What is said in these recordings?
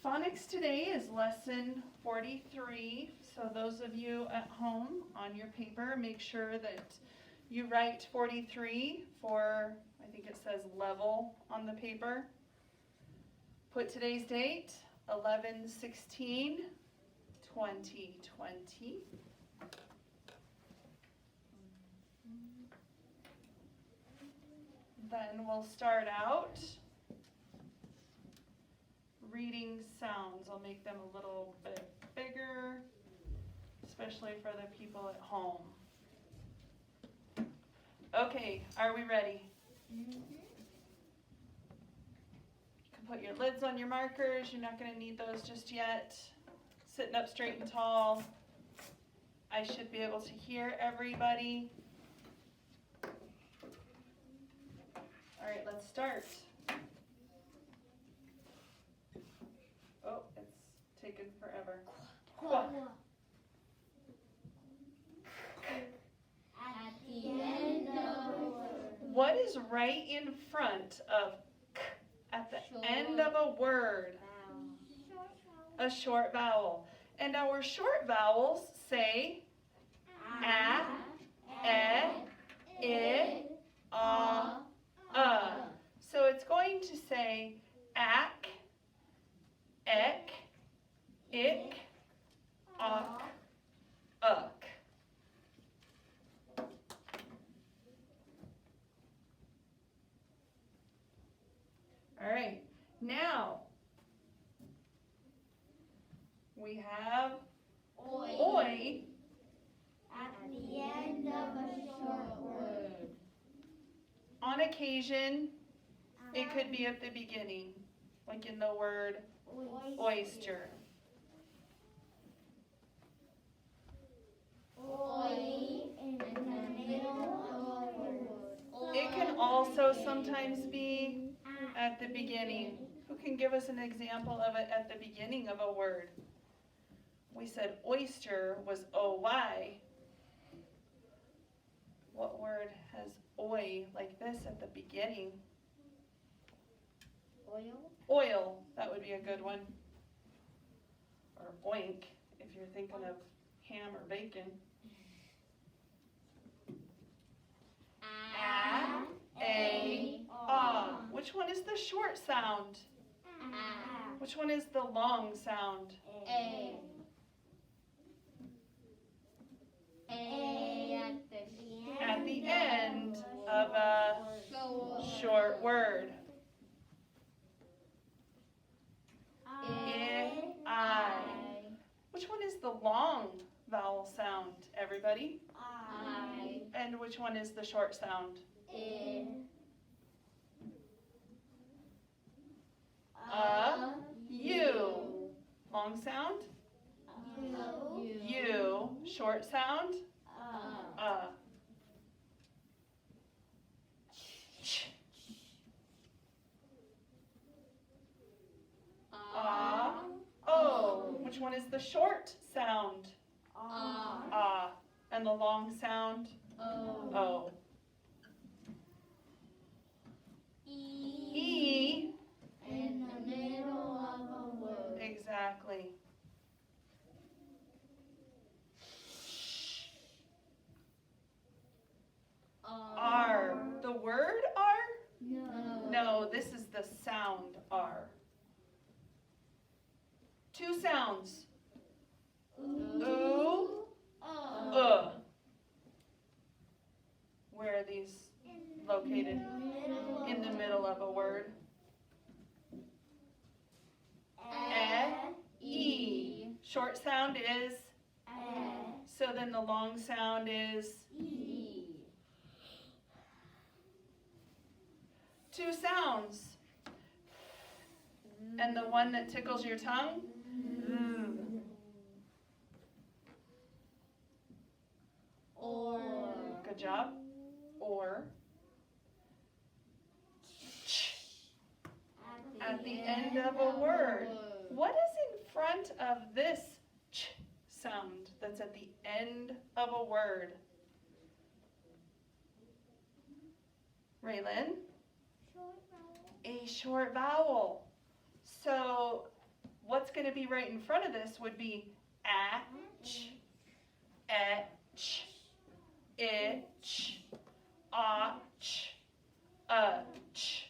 Phonics today is lesson 43, so those of you at home on your paper, make sure that you write 43 for, I think it says level on the paper. Put today's date, 11/16/2020. Then we'll start out reading sounds. I'll make them a little bit bigger, especially for the people at home. Okay, are we ready? You can put your lids on your markers. You're not going to need those just yet. Sitting up straight and tall. I should be able to hear everybody. All right, let's start. Oh, it's taken forever. At the end of a word. What is right in front of k at the end of a word? A short vowel. And our short vowels say a, e, I, So it's going to say ak, ek, ik, ok, uk. All right, now we have oi At the end of a short word. On occasion, it could be at the beginning, like in the word oyster. Oi in the middle of a word. It can also sometimes be at the beginning. Who can give us an example of it at the beginning of a word? We said oyster was O-Y. What word has oi like this at the beginning? Oil. Oil, that would be a good one. Or oink, if you're thinking of ham or bacon. A, ah. Which one is the short sound? Which one is the long sound? A At the end of a short word. I. Which one is the long vowel sound, everybody? I. And which one is the short sound? You. Long sound? You. Short sound? Oh. Which one is the short sound? And the long sound? O. E. In the middle of a word. Exactly. R. The word R? No, this is the sound R. Two sounds. Ooh, Where are these located? In the middle of a word. E. Short sound is? So then the long sound is? Two sounds. And the one that tickles your tongue? Or. Good job. Or. At the end of a word. What is in front of this ch sound that's at the end of a word? Raylan? A short vowel. So to be right in front of this would be atch, etch, itch, otch, utch.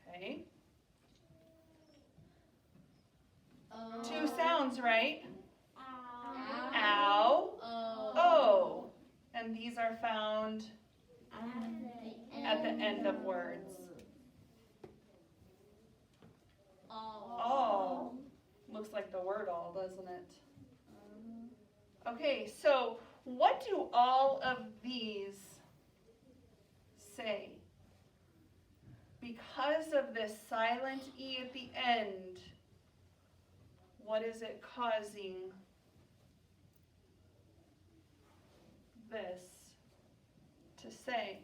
Okay. Two sounds, right? Ow, oh. And these are found at the end of words. All. Looks like the word all, doesn't it? Okay, so what do all of these say? Because of this silent E at the end, what is it causing this to say?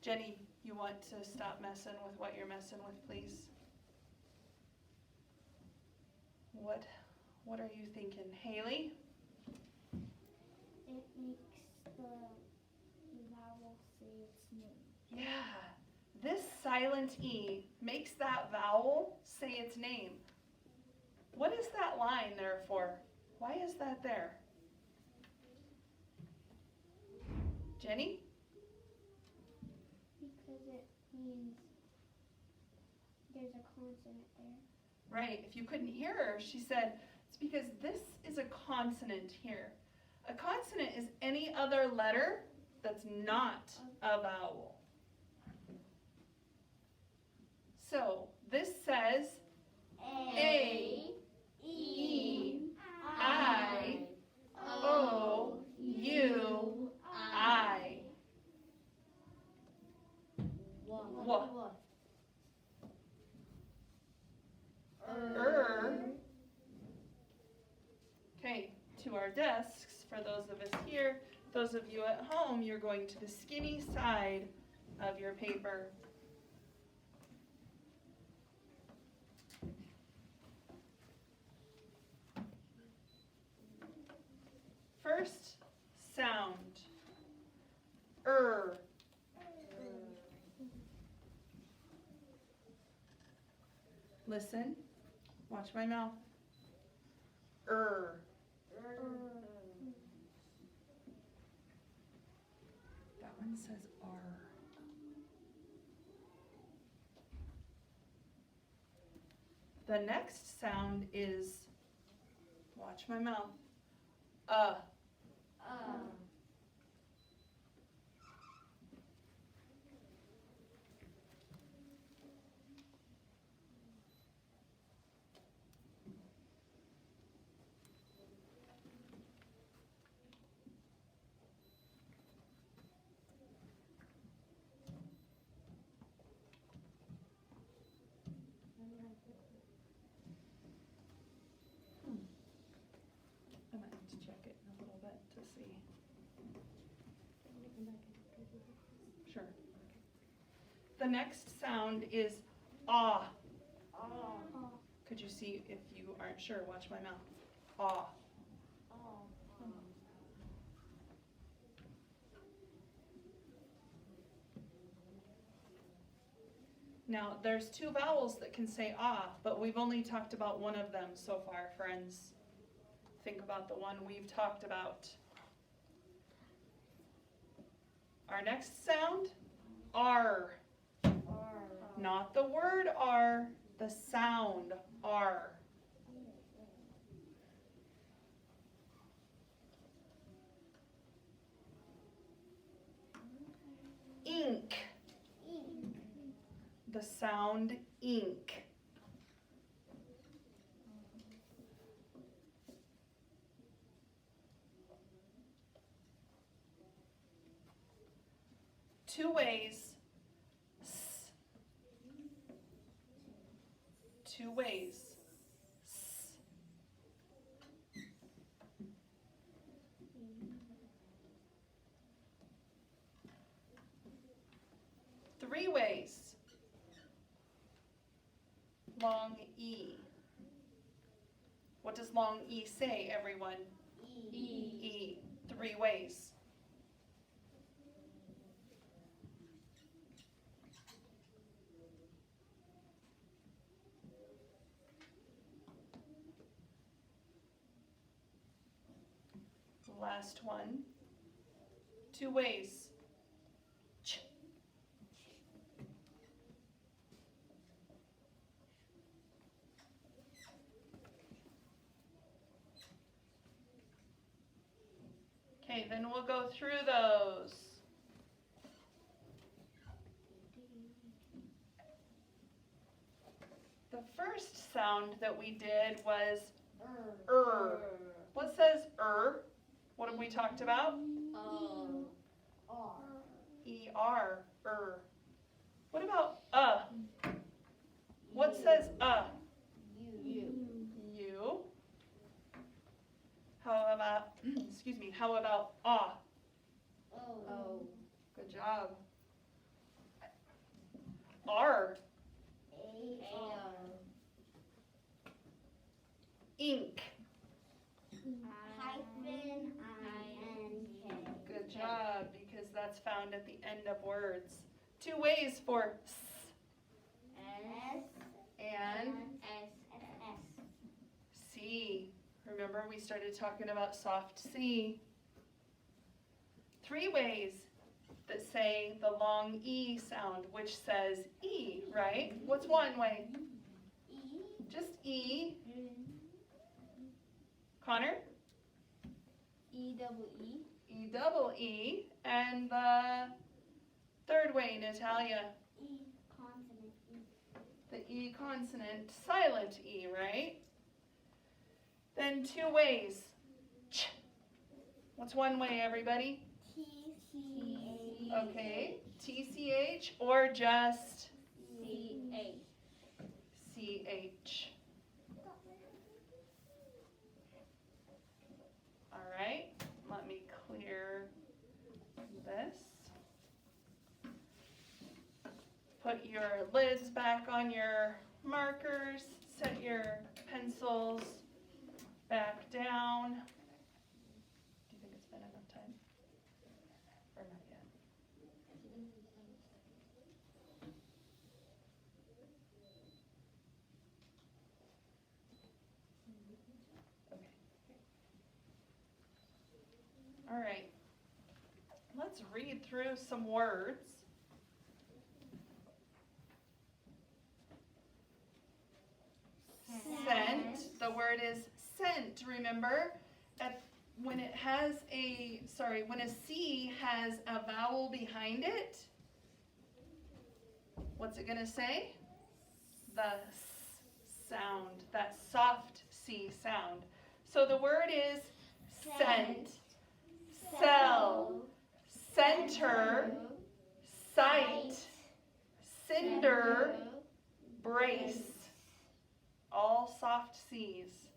Jenny, you want to stop messing with what you're messing with, please? What are you thinking? Haley? It makes the vowel say its name. Yeah, this silent E makes that vowel say its name. What is that line there for? Why is that there? Jenny? Because it means there's a consonant there. Right, if you couldn't hear her, she said, it's because this is a consonant here. A consonant is any other letter that's not a vowel. So, this says A, E, I, O, U, I. W. Okay, to our desks, for those of us here, those of you at home, you're going to the skinny side of your paper. First sound, Listen, watch my mouth. That one says R. The next sound is, watch my mouth, I might have to check it in a little bit to see. Sure. The next sound is ah. Could you see if you aren't sure? Watch my mouth. Ah. Now, there's two vowels that can say ah, but we've only talked about one of them so far, friends. Think about the one we've talked about. Our next sound, R. Not the word R, the sound R. Ink. The sound ink. Two ways. S. Two ways. S. Three ways. Long E. What does long E say, everyone? E. Three ways. Last one. 2 ways. Ch. Okay, then we'll go through those. The first sound that we did was What says What have we talked about? E-R, What about What says You. How about, excuse me, how about ah? Good job. R. Ink. Good job, because that's found at the end of words. 2 ways for S and C. Remember, we started talking about soft C. 3 ways that say the long E sound, which says E, right? What's one way? Just E. Connor? E-double-E. And the third way, Natalia? The E consonant, silent E, right? Then 2 ways. Ch. What's one way, everybody? Okay, T-C-H or just C-H. All right, let me clear this. Put your lids back on your markers. Set your pencils back down. Do you think it's been enough time? Or not yet? Okay. All right. Let's read through some words. Scent. The word is scent, remember? When a C has a vowel behind it, what's it going to say? The S sound, that soft C sound. So the word is scent, cell, center, sight, cinder, brace. All soft C's.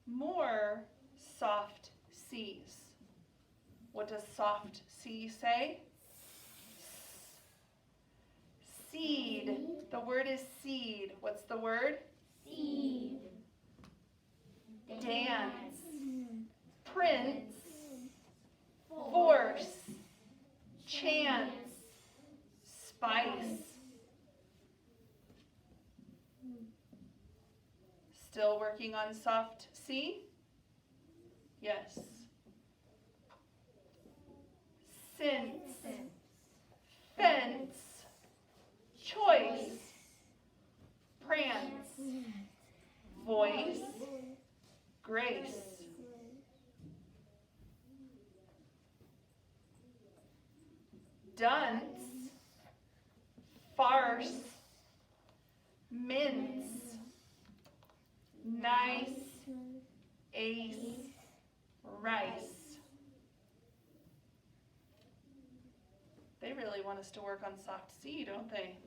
More soft C's. What does soft C say? Seed. The word is seed. What's the word? Seed. Dance. Prince. Force. Chance. Spice. Still working on soft C? Yes. Since. Fence. Choice. Prance. Voice. Grace. Dunce. Farce. Mince. Nice, ace, rice. They really want us to work on soft C, don't they?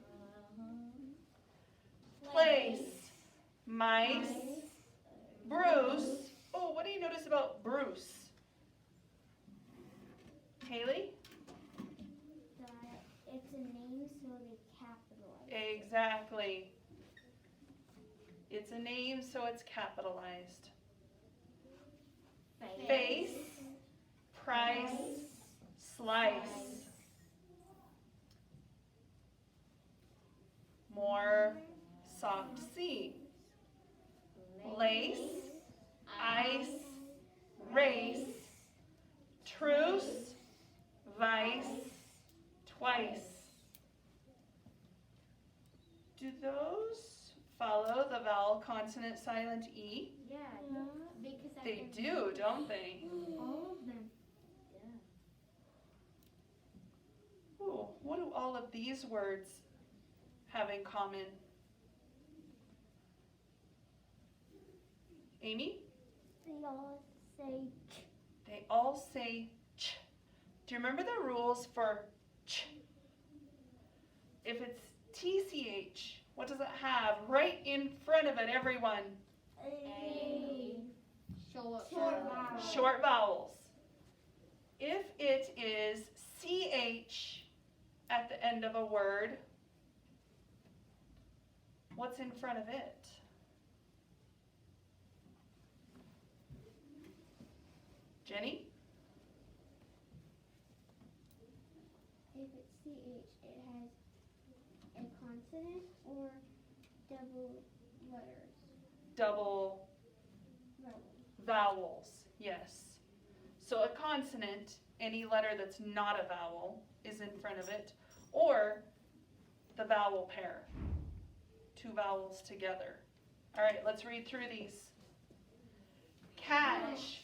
Place, mice, Bruce. Oh, what do you notice about Bruce? Haley? That it's a name, so they capitalize. Exactly. It's a name, so it's capitalized. Face, price, slice. More soft C. Lace, ice, race, truce, vice, twice. Do those follow the vowel consonant silent E? Yeah. Because I They can do, don't they? all of them. Ooh, what do all of these words have in common? Amy? They all say ch. They all say ch. Do you remember the rules for ch? If it's TCH, what does it have right in front of it, everyone? A. Short vowel. Short vowels. If it is CH at the end of a word, what's in front of it? Jenny? If it's CH, it has a consonant or double letters. Double vowels, yes. So a consonant, any letter that's not a vowel, is in front of it, or the vowel pair, two vowels together. All right, let's read through these. Catch,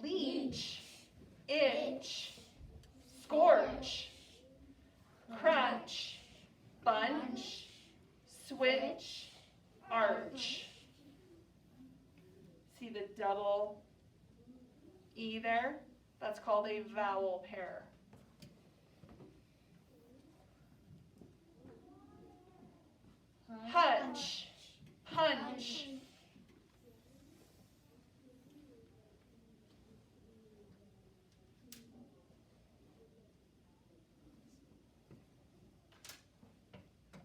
leech, itch, scorch, crunch, bunch, switch, arch. See the double E there? That's called a vowel pair. Hutch, punch.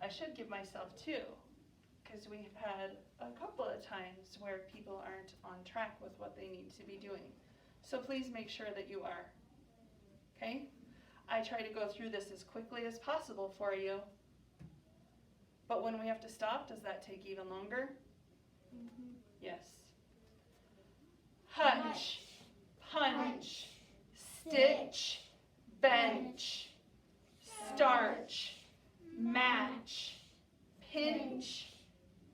I should give myself two, because we've had a couple of times where people aren't on track with what they need to be doing. So please make sure that you are. Okay? I try to go through this as quickly as possible for you. But when we have to stop, does that take even longer? Mm-hmm. Yes. Hunch, punch, stitch, bench, starch, match, pinch,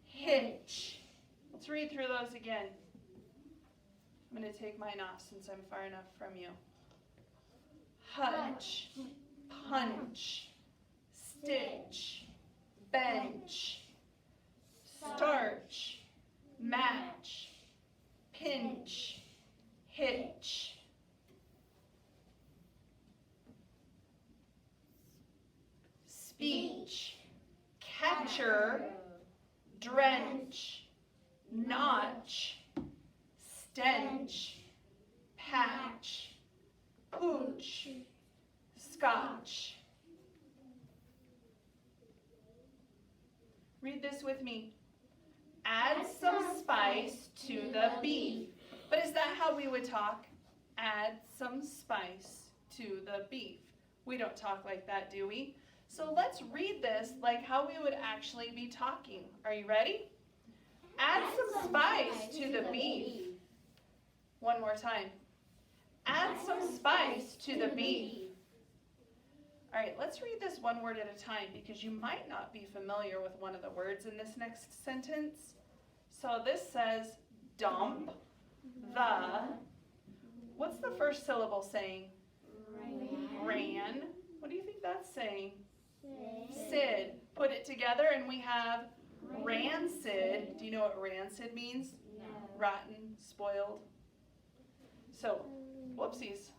hitch. Let's read through those again. I'm going to take mine off since I'm far enough from you. Hunch, punch, stitch, bench, starch, match, pinch, hitch. Speech, catcher, drench, notch, stench, patch, pooch, scotch. Read this with me. Add some spice to the beef. But is that how we would talk? Add some spice to the beef. We don't talk like that, do we? So let's read this like how we would actually be talking. Are you ready? Add some spice to the beef. One more time. Add some spice to the beef. All right, let's read this one word at a time because you might not be familiar with one of the words in this next sentence. So this says dump the, what's the first syllable saying? Ran. What do you think that's saying? Sid. Put it together and we have rancid. Do you know what rancid means? No. Rotten, spoiled. So, whoopsies.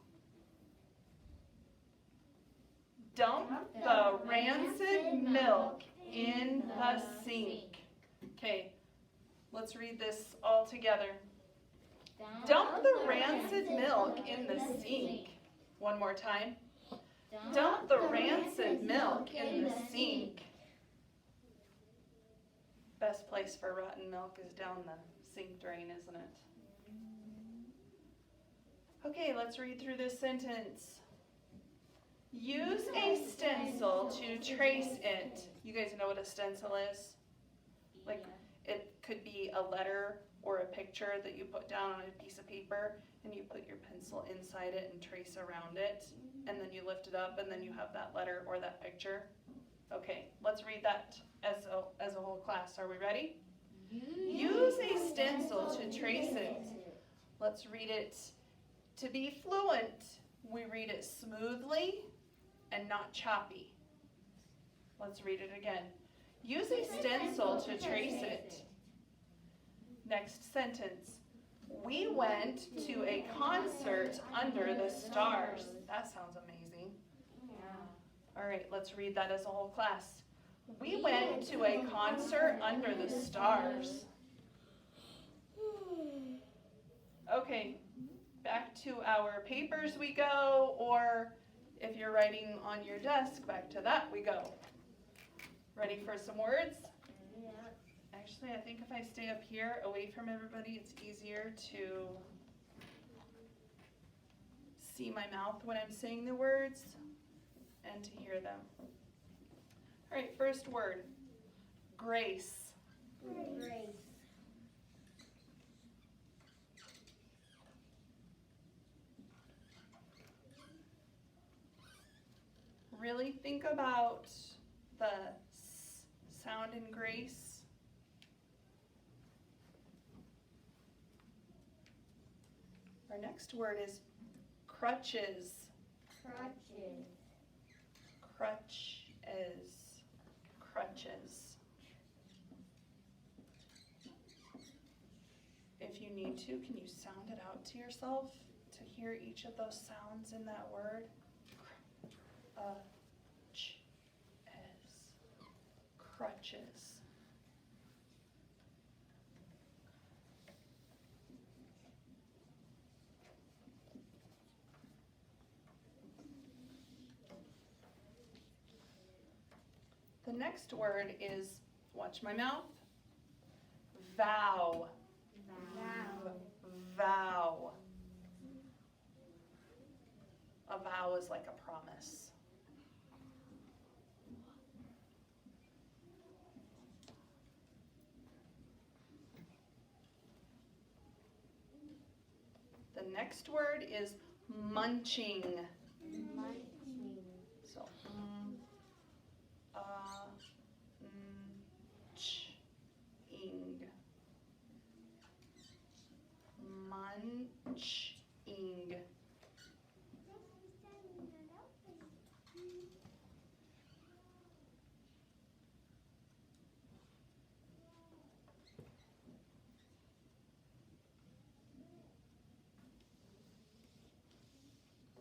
Dump the rancid milk in the sink. Okay, let's read this all together. Dump the rancid milk in the sink. One more time. Dump the rancid milk in the sink. Best place for rotten milk is down the sink drain, isn't it? Okay, let's read through this sentence. Use a stencil to trace it. You guys know what a stencil is? Like, it could be a letter or a picture that you put down on a piece of paper, and you put your pencil inside it and trace around it, and then you lift it up, and then you have that letter or that picture. Okay, let's read that as a whole class. Are we ready? Use a stencil to trace it. Let's read it. To be fluent, we read it smoothly and not choppy. Let's read it again. Use a stencil to trace it. Next sentence. We went to a concert under the stars. That sounds amazing. All right, let's read that as a whole class. We went to a concert under the stars. Okay, back to our papers we go, or if you're writing on your desk, back to that we go. Ready for some words? Actually, I think if I stay up here away from everybody, it's easier to see my mouth when I'm saying the words and to hear them. All right, first word, grace. Grace. Really think about the s sound in grace. Our next word is crutches. Crutches. Crutches. Crutches. If you need to, can you sound it out to yourself to hear each of those sounds in that word? Crutches. The next word is, watch my mouth, vow. Vow. Vow. A vow is like a promise. The next word is munching. Munching. So, ing. Munching.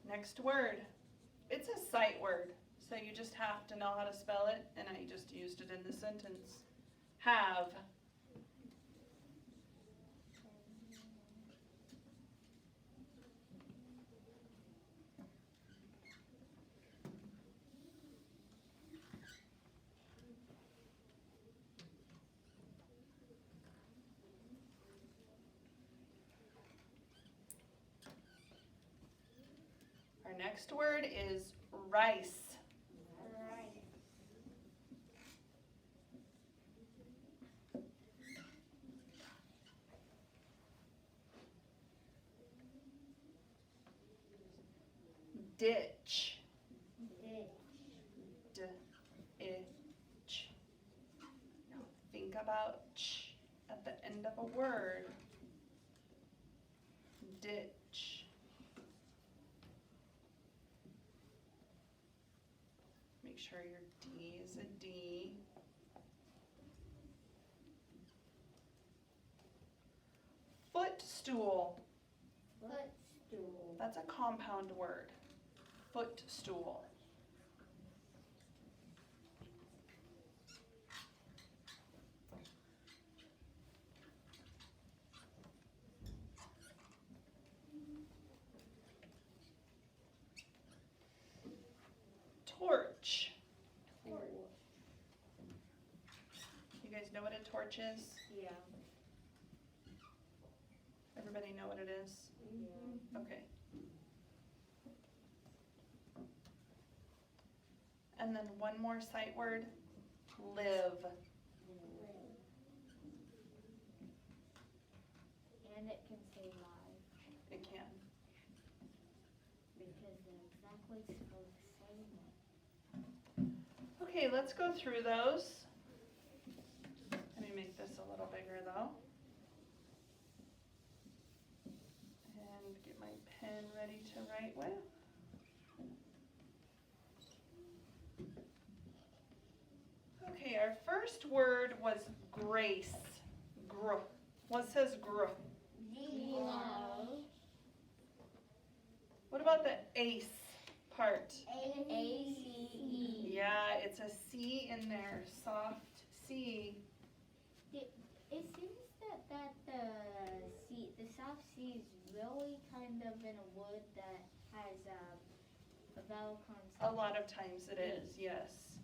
Next word. It's a sight word, so you just have to know how to spell it, and I just used it in the sentence. Have. Our next word is rice. Rice. Ditch. Ditch. D-itch. Now think about ch at the end of a word. Ditch. Make sure your D is a D. Footstool. Footstool. That's a compound word. Footstool. Torch. Torch. You guys know what a torch is? Yeah. Everybody know what it is? Yeah. Okay. And then one more sight word, live. it can say live It can. because they're exactly spelled the same way. Okay, let's go through those. Let me make this a little bigger though. And get my pen ready to write with. Okay, our first word was grace. Gr. What says gr? Zero. What about the ace part? A-C-E. Yeah, it's a C in there, soft C. It seems that the soft C is really kind of in a wood that has a vowel consonant. A lot of times it is, yes.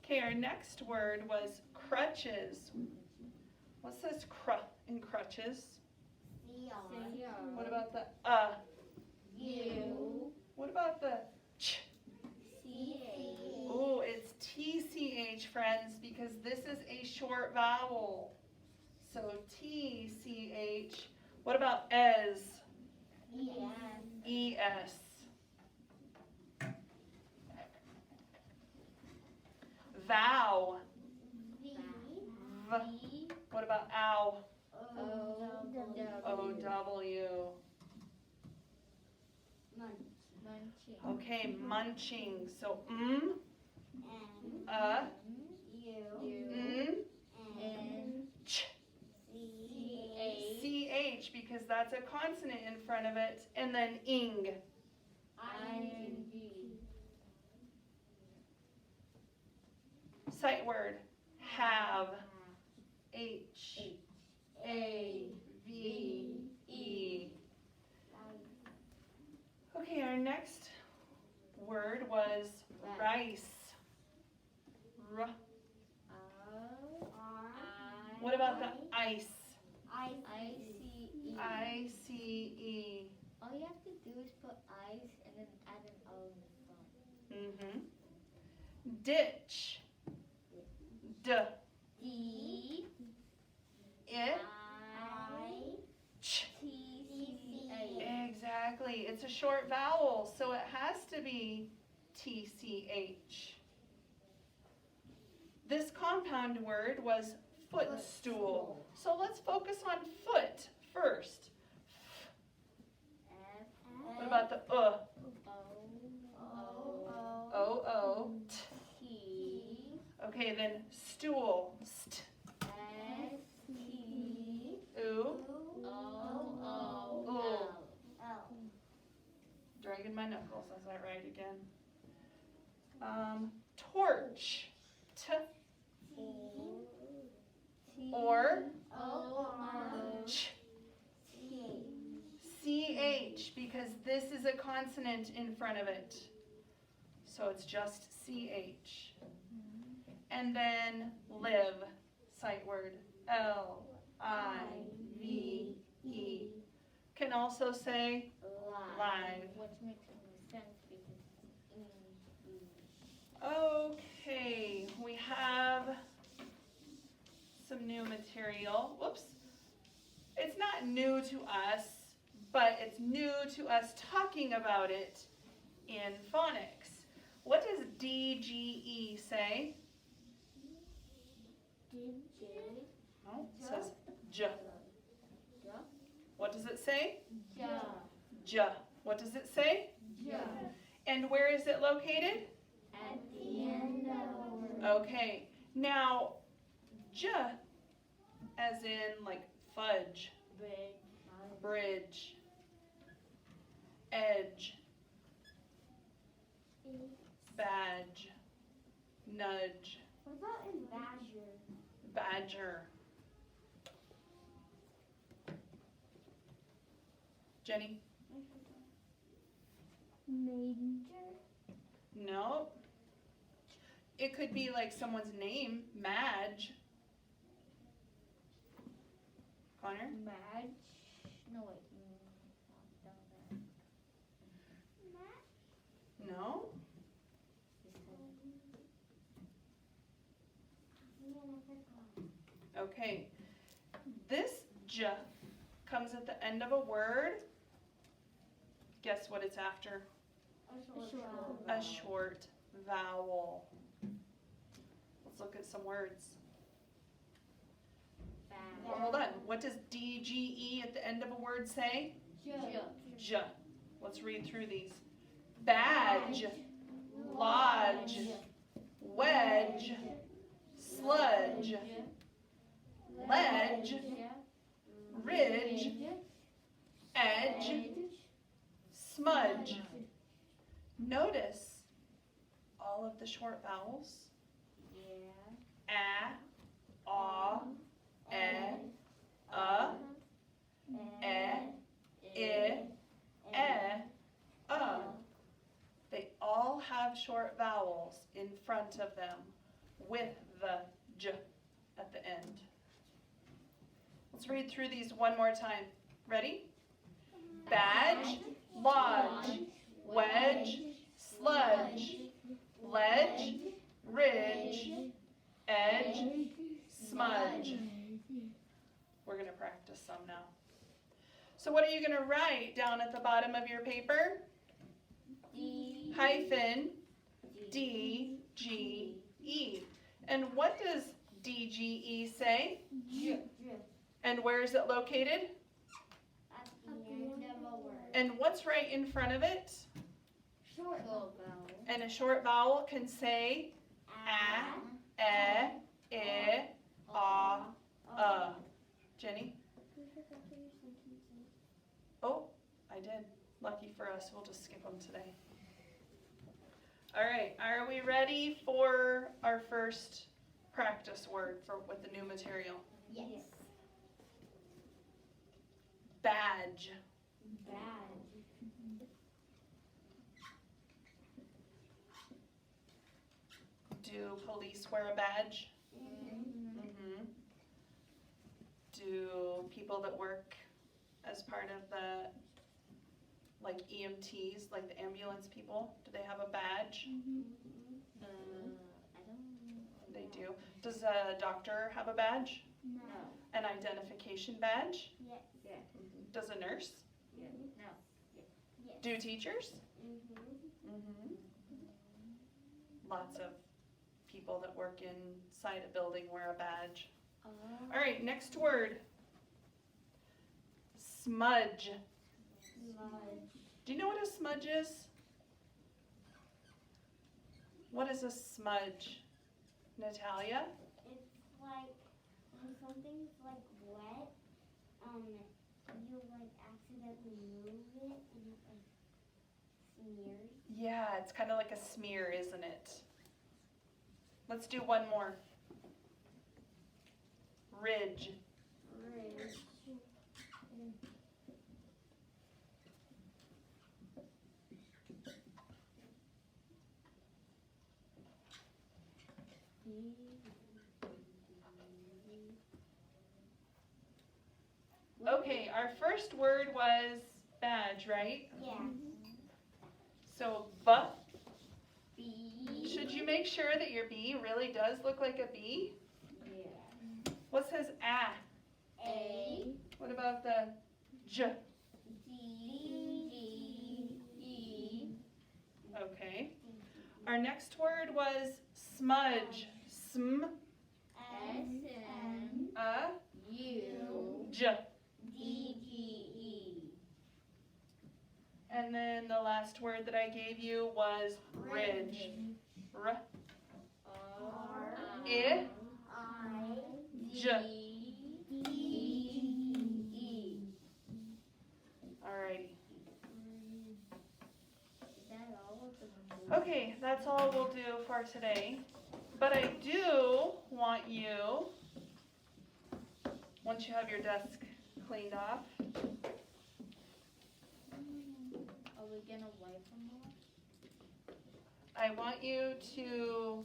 Okay, our next word was crutches. What says cr in crutches? C-R. What about the U. What about the ch? C-H. Oh, it's TCH, friends, because this is a short vowel. So TCH. What about es? E-S. ES. Vow. V. V. What about ow? O-W. OW. Munching. Okay, munching. So M. n, ch, C-H. ch, because that's a consonant in front of it, and then ing. I-N-G. Sight word, have. H, A, V, E. Okay, our next word was rice. R. What about the ice? I-C-E. I-C-E. All you have to do is put ice and then add an O in the front. Mm-hmm. Ditch. D. D. It. I. Ch. T-C-A. Exactly. It's a short vowel, so it has to be TCH. This compound word was footstool. So let's focus on foot first. F. What about the O. O-O? T. Okay, then stool. St. S-T. Ooh. O-O. Dragging my knuckles as I write again. Torch. T. Or. Ch. C-H, because this is a consonant in front of it. So it's just C-H. And then live, sight word, L-I-V-E. Can also say live. Which makes more sense because it's English. Okay, we have some new material. Whoops. It's not new to us, but it's new to us talking about it in phonics. What does DGE say? No, it says J. What does it say? J. What does it say? And where is it located? At the end of the word. Okay, now J, as in like fudge, bridge, edge, badge, nudge, What about in Badger? badger. Jenny? Manger? No. It could be like someone's name, Madge. Connor? Madge? No, wait. No? Okay. This J comes at the end of a word. Guess what it's after? A short vowel. Let's look at some words. Well, hold on. What does DGE at the end of a word say? J. Let's read through these. Badge, lodge, wedge, sludge, ledge, ridge, edge, smudge. Notice all of the short vowels. A, aw, e, They all have short vowels in front of them with the j at the end. Let's read through these one more time. Ready? Badge, lodge, wedge, sludge, ledge, ridge, edge, smudge. We're going to practice some now. So what are you going to write down at the bottom of your paper? Hyphen D-G-E. And what does D-G-E say? And where is it located? At the end of a word. And what's right in front of it? Short vowel. And a short vowel can say a, e, I, Jenny? Oh, I did. Lucky for us, we'll just skip them today. All right, are we ready for our first practice word with the new material? Yes. Badge. Do police wear a badge? Mm-hmm. Do people that work as part of the, like EMTs, like the ambulance people, do they have a badge? I don't know. They do. Does a doctor have a badge? No. An identification badge? Yes. Does a nurse? No. Yes. Do teachers? Mm-hmm. Lots of people that work inside a building wear a badge. All right, next word. Smudge. Do you know what a smudge is? What is a smudge? Natalia? It's like when something's like wet, you like accidentally move it and it like smears. Yeah, it's kind of like a smear, isn't it? Let's do one more. Ridge. Okay, our first word was badge, right? Yeah. So, B. should you make sure that your B really does look like a B? Yeah. What says A? A. What about the J? D. G. E. Okay. Our next word was smudge. Sm, S. M. A, U. J. D. G. E. And then the last word that I gave you was ridge. R, R. I, I. J. D. E. Alrighty. Is that all of the Okay, that's all we'll do for today. But I do want you, once you have your desk cleaned off, Are we gonna wipe them off? I want you to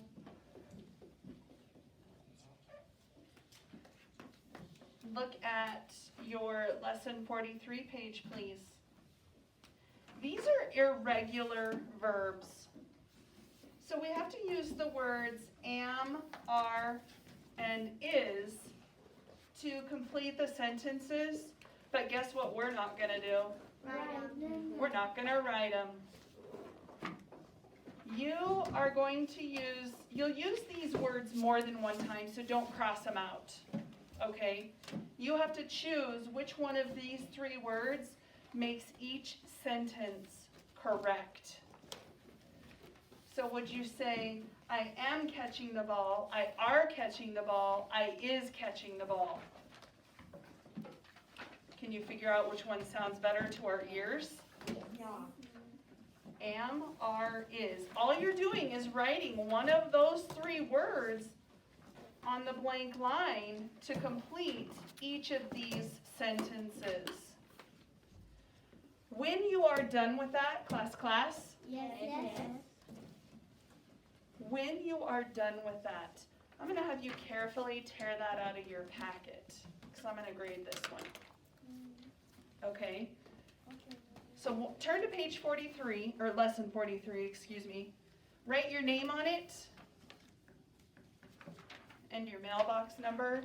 look at your lesson 43 page, please. These are irregular verbs. So we have to use the words am, are, and is to complete the sentences But guess what we're not gonna do? We're not gonna write them. You are going to you'll use these words more than one time, so don't cross them out, okay? You have to choose which one of these 3 words makes each sentence correct. So would you say, I am catching the ball, I are catching the ball, I is catching the ball? Can you figure out which one sounds better to our ears? Am, are, is. All you're doing is writing one of those 3 words on the blank line to complete each of these sentences. When you are done with that, class, Yes. when you are done with that, I'm going to have you carefully tear that out of your packet because I'm going to grade this one. Okay? So turn to page 43, or lesson 43, excuse me. Write your name on it and your mailbox number.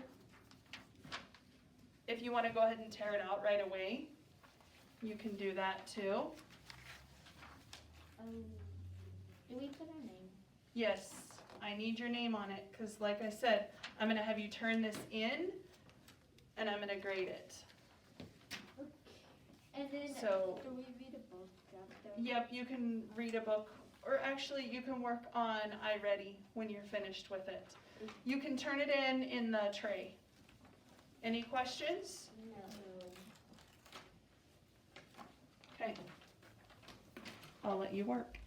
If you want to go ahead and tear it out right away, you can do that too. Do we put our name? Yes, I need your name on it because like I said, I'm going to have you turn this in and I'm going to grade it. And then, So- do we read a book after? Yep, you can read a book, or actually you can work on iReady when you're finished with it. You can turn it in the tray. Any questions? No. Okay. I'll let you work.